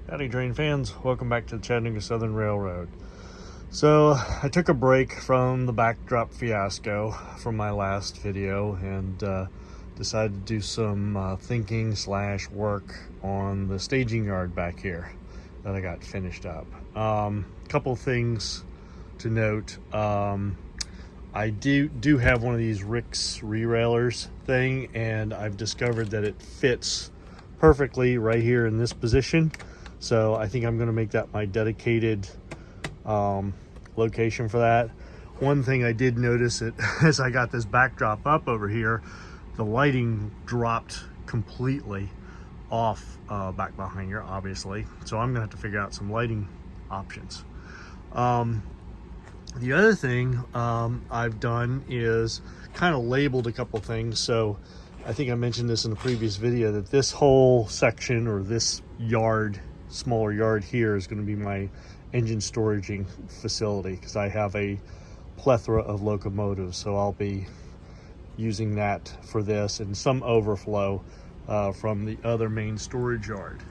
Howdy train fans, welcome back to the Chattanooga Southern Railroad. So I took a break from the backdrop fiasco from my last video and decided to do some thinking / work on the staging yard back here that I got finished up. Couple things to note. I do have one of these Rick's re-railers thing, and I've discovered that it fits perfectly right here in this position. So I think I'm going to make that my dedicated location for that. One thing I did notice as I got this backdrop up over here, the lighting dropped completely off back behind here, obviously. So I'm going to have to figure out some lighting options. The other thing I've done is kind of labeled a couple things. So I think I mentioned this in the previous video that this whole section, or this yard, smaller yard here, is going to be my engine storage facility, because I have a plethora of locomotives, so I'll be using that for this and some overflow from the other main storage yard.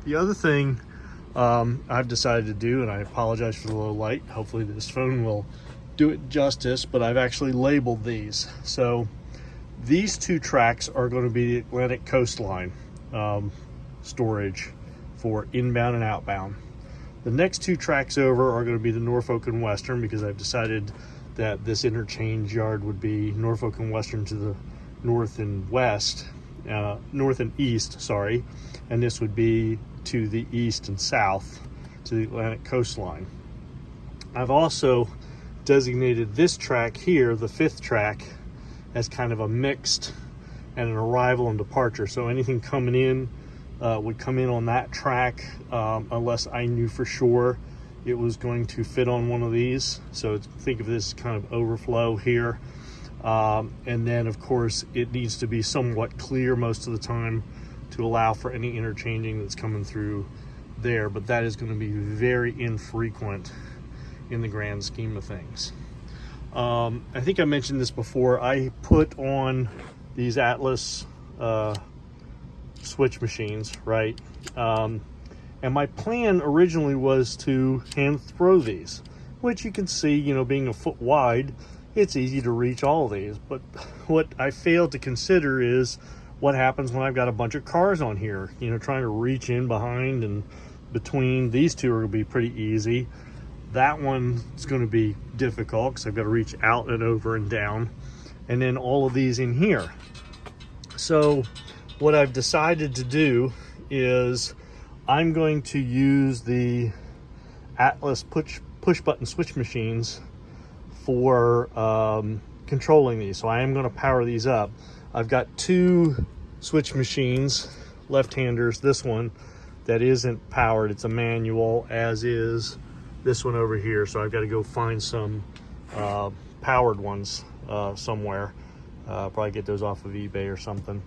The other thing I've decided to do, and I apologize for the low light, hopefully this phone will do it justice, but I've actually labeled these. So these two tracks are going to be the Atlantic coastline storage for inbound and outbound. The next two tracks over are going to be the Norfolk and Western, because I've decided that this interchange yard would be Norfolk and Western to the north and west, north and east, sorry, and this would be to the east and south to the Atlantic coastline. I've also designated this track here, the fifth track, as kind of a mixed and an arrival and departure. So anything coming in would come in on that track unless I knew for sure it was going to fit on one of these. So think of this kind of overflow here. And then of course it needs to be somewhat clear most of the time to allow for any interchanging that's coming through there, but that is going to be very infrequent in the grand scheme of things. I think I mentioned this before. I put on these Atlas switch machines, right? And my plan originally was to hand throw these, which you can see, you know, being a foot wide, it's easy to reach all of these. But what I failed to consider is what happens when I've got a bunch of cars on here. You know, trying to reach in behind and between. These two are going to be pretty easy. That one is going to be difficult because I've got to reach out and over and down, and then all of these in here. So what I've decided to do is I'm going to use the Atlas push button switch machines for controlling these. So I am going to power these up. I've got two switch machines, left-handers. This one that isn't powered, it's a manual, as is this one over here. So I've got to go find some powered ones somewhere. Probably get those off of eBay or something,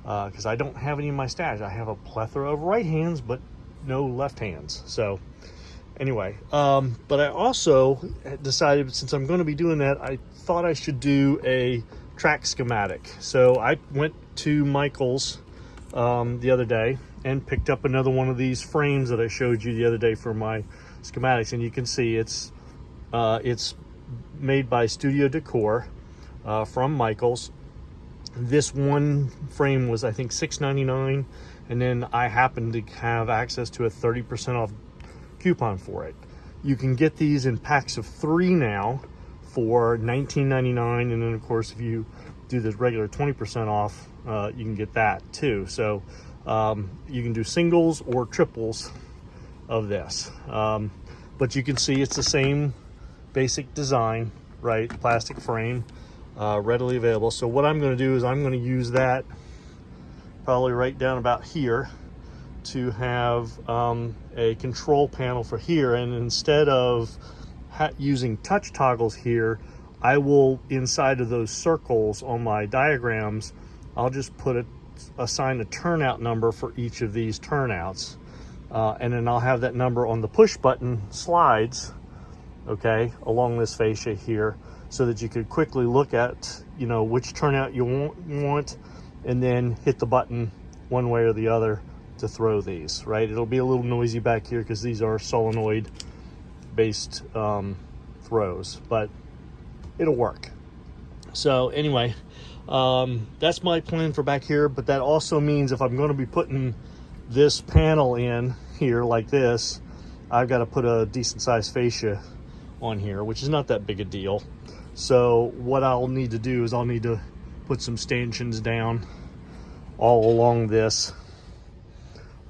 because I don't have any in my stash. I have a plethora of right hands but no left hands. So anyway, but I also decided, since I'm going to be doing that, I thought I should do a track schematic. So I went to Michael's the other day and picked up another one of these frames that I showed you the other day for my schematics, and you can see it's made by Studio Decor from Michael's. This one frame was, I think, $6.99, and then I happened to have access to a 30% off coupon for it. You can get these in packs of 3 now for $19.99, and then of course if you do this regular 20% off, you can get that too. So you can do singles or triples of this, but you can see it's the same basic design, right? Plastic frame, readily available. So what I'm going to do is I'm going to use that probably right down about here to have a control panel for here, and instead of using touch toggles here, I will, inside of those circles on my diagrams, I'll just assign a turnout number for each of these turnouts, and then I'll have that number on the push button slides, okay, along this fascia here, so that you could quickly look at, you know, which turnout you want, and then hit the button one way or the other to throw these, right? It'll be a little noisy back here because these are solenoid based throws, but it'll work. So anyway, that's my plan for back here, but that also means if I'm going to be putting this panel in here like this, I've got to put a decent sized fascia on here, which is not that big a deal. So what I'll need to do is I'll need to put some stanchions down all along this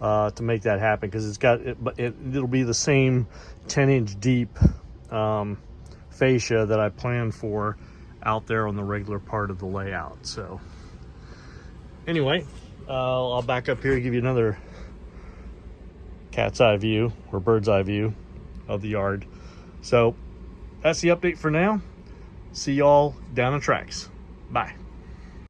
to make that happen, because it's got it, but it'll be the same 10-inch deep fascia that I planned for out there on the regular part of the layout. So anyway, I'll back up here to give you another cat's eye view or bird's eye view of the yard. So that's the update for now. See y'all down the tracks. Bye.